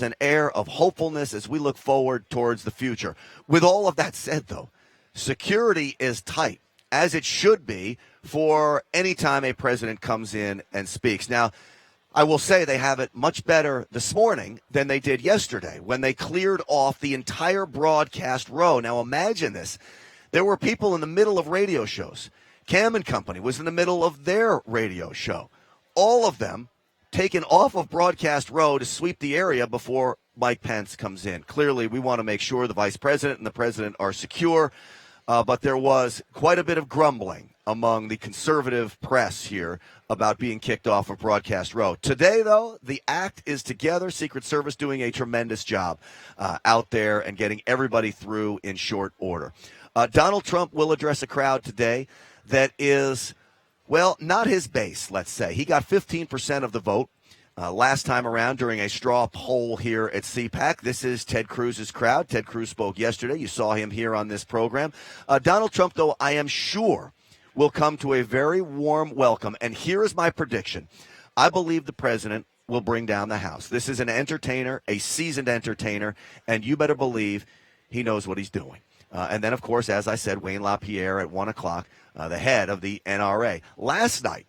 an air of hopefulness as we look forward towards the future. With all of that said, though, security is tight, as it should be for any time a president comes in and speaks. Now, I will say they have it much better this morning than they did yesterday when they cleared off the entire broadcast row. Now, imagine this. There were people in the middle of radio shows. Cam and Company was in the middle of their radio show. All of them taken off of broadcast row to sweep the area before Mike Pence comes in. Clearly, we want to make sure the vice president and the president are secure, but there was quite a bit of grumbling among the conservative press here about being kicked off of broadcast row. Today, though, the act is together. Secret Service doing a tremendous job out there and getting everybody through in short order. Donald Trump will address a crowd today that is, well, not his base, let's say. He got 15% of the vote last time around during a straw poll here at CPAC. This is Ted Cruz's crowd. Ted Cruz spoke yesterday. You saw him here on this program. Donald Trump, though, I am sure will come to a very warm welcome. And here is my prediction. I believe the president will bring down the House. This is an entertainer, a seasoned entertainer, and you better believe he knows what he's doing. And then, of course, as I said, Wayne LaPierre at 1 o'clock, the head of the NRA. Last night,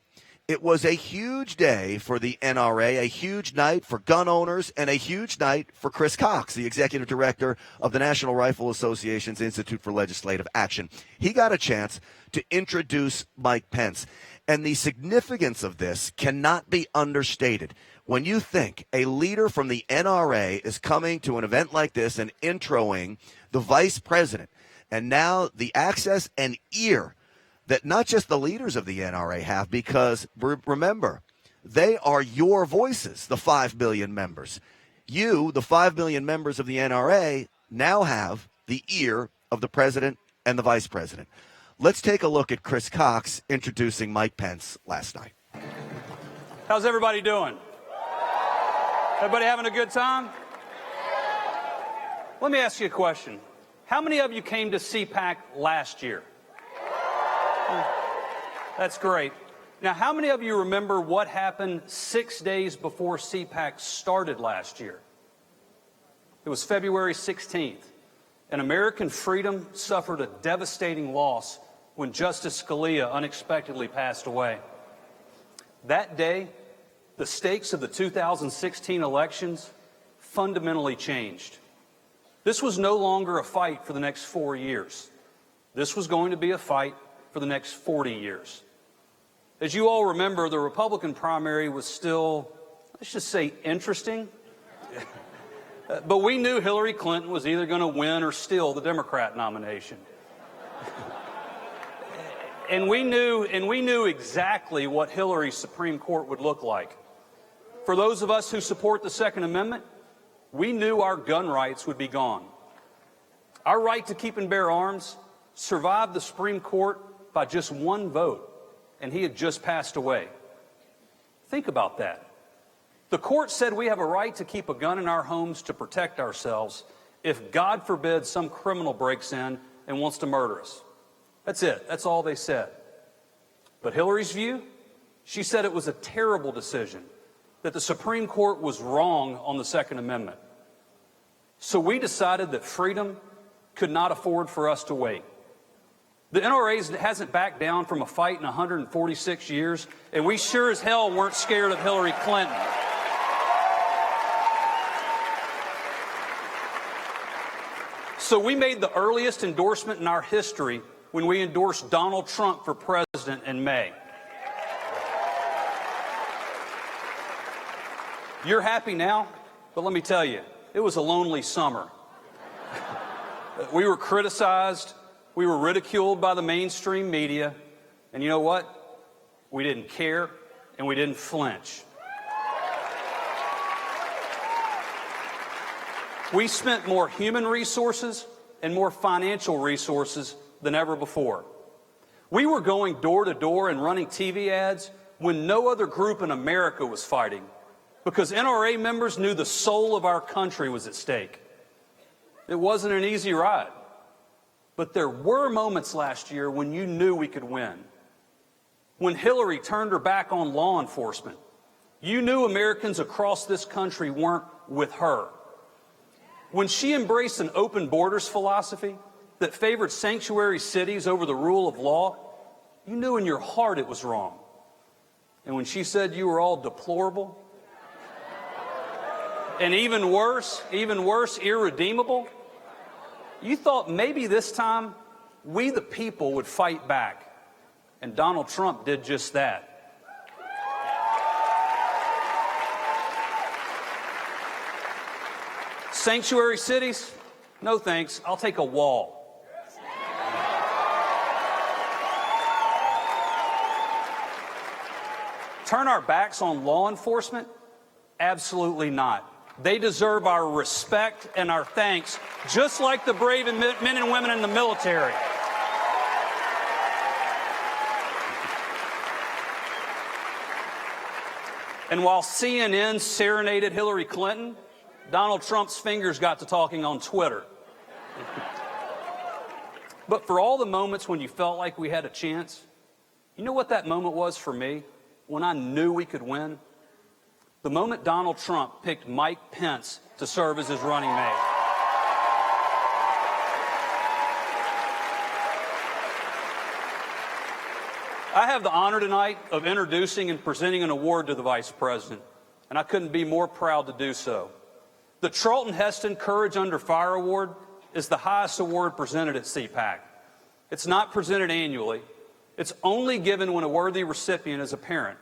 it was a huge day for the NRA, a huge night for gun owners, and a huge night for Chris Cox, the executive director of the National Rifle Association's Institute for Legislative Action. He got a chance to introduce Mike Pence. And the significance of this cannot be understated. When you think a leader from the NRA is coming to an event like this and introing the vice president, and now the access and ear that not just the leaders of the NRA have, because remember, they are your voices, the 5 million members. You, the 5 million members of the NRA, now have the ear of the president and the vice president. Let's take a look at Chris Cox introducing Mike Pence last night. How's everybody doing? Everybody having a good time? Let me ask you a question. How many of you came to CPAC last year? That's great. Now, how many of you remember what happened 6 days before CPAC started last year? It was February 16th, and American freedom suffered a devastating loss when Justice Scalia unexpectedly passed away. That day, the stakes of the 2016 elections fundamentally changed. This was no longer a fight for the next 4 years. This was going to be a fight for the next 40 years. As you all remember, the Republican primary was still, let's just say, interesting. But we knew Hillary Clinton was either going to win or steal the Democrat nomination. And we knew exactly what Hillary's Supreme Court would look like. For those of us who support the Second Amendment, we knew our gun rights would be gone. Our right to keep and bear arms survived the Supreme Court by just one vote, and he had just passed away. Think about that. The court said we have a right to keep a gun in our homes to protect ourselves if, God forbid, some criminal breaks in and wants to murder us. That's it. That's all they said. But Hillary's view? She said it was a terrible decision, that the Supreme Court was wrong on the Second Amendment. So we decided that freedom could not afford for us to wait. The NRA hasn't backed down from a fight in 146 years, and we sure as hell weren't scared of Hillary Clinton. So we made the earliest endorsement in our history when we endorsed Donald Trump for president in May. You're happy now, but let me tell you, it was a lonely summer. We were criticized, we were ridiculed by the mainstream media, and you know what? We didn't care, and we didn't flinch. We spent more human resources and more financial resources than ever before. We were going door to door and running TV ads when no other group in America was fighting, because NRA members knew the soul of our country was at stake. It wasn't an easy ride, but there were moments last year when you knew we could win. When Hillary turned her back on law enforcement, you knew Americans across this country weren't with her. When she embraced an open borders philosophy that favored sanctuary cities over the rule of law, you knew in your heart it was wrong. And when she said you were all deplorable, and even worse, irredeemable, you thought maybe this time we the people would fight back. And Donald Trump did just that. Sanctuary cities? No thanks. I'll take a wall. Turn our backs on law enforcement? Absolutely not. They deserve our respect and our thanks, just like the brave men and women in the military. And while CNN serenaded Hillary Clinton, Donald Trump's fingers got to talking on Twitter. But for all the moments when you felt like we had a chance, you know what that moment was for me? When I knew we could win? The moment Donald Trump picked Mike Pence to serve as his running mate. I have the honor tonight of introducing and presenting an award to the Vice President, and I couldn't be more proud to do so. The Charlton Heston Courage Under Fire Award is the highest award presented at CPAC. It's not presented annually. It's only given when a worthy recipient is a parent.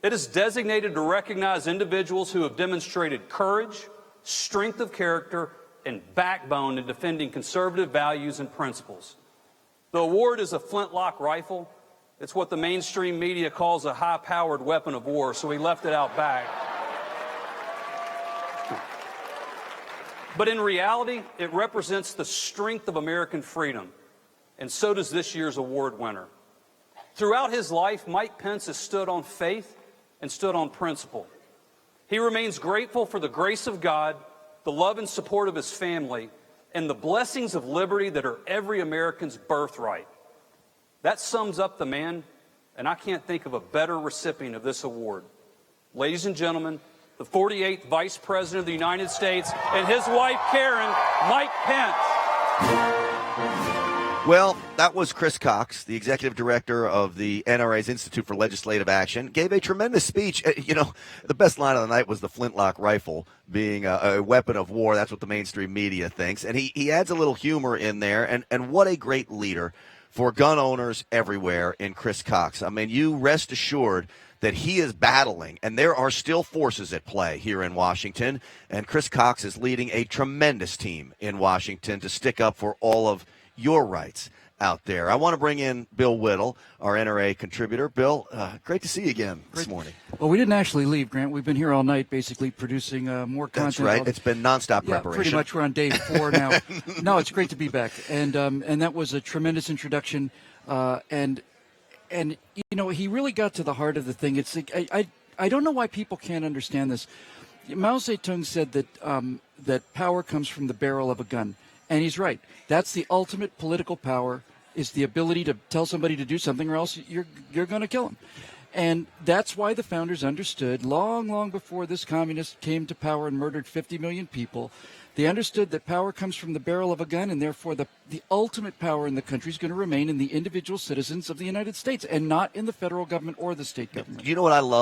It is designated to recognize individuals who have demonstrated courage, strength of character, and backbone in defending conservative values and principles. The award is a flintlock rifle. It's what the mainstream media calls a high-powered weapon of war, so we left it out back. But in reality, it represents the strength of American freedom, and so does this year's award winner. Throughout his life, Mike Pence has stood on faith and stood on principle. He remains grateful for the grace of God, the love and support of his family, and the blessings of liberty that are every American's birthright. That sums up the man, and I can't think of a better recipient of this award. Ladies and gentlemen, the 48th Vice President of the United States and his wife, Karen, Mike Pence. Well, that was Chris Cox, the executive director of the NRA's Institute for Legislative Action, gave a tremendous speech. You know, the best line of the night was the flintlock rifle being a weapon of war. That's what the mainstream media thinks. And he adds a little humor in there. And what a great leader for gun owners everywhere in Chris Cox. I mean, you rest assured that he is battling, and there are still forces at play here in Washington. And Chris Cox is leading a tremendous team in Washington to stick up for all of your rights out there. I want to bring in Bill Whittle, our NRA contributor. Bill, great to see you again this morning. Well, we didn't actually leave, Grant. We've been here all night basically producing more content. That's right. It's been nonstop preparation. Pretty much. We're on day 4 now. No, it's great to be back. And that was a tremendous introduction. And you know, he really got to the heart of the thing. It's like, I don't know why people can't understand this. Mao Zedong said that that power comes from the barrel of a gun. And he's right. That's the ultimate political power, is the ability to tell somebody to do something or else you're going to kill them. And that's why the founders understood, long before this communist came to power and murdered 50 million people, they understood that power comes from the barrel of a gun, and therefore the ultimate power in the country is going to remain in the individual citizens of the United States and not in the federal government or the state government. You know what I love?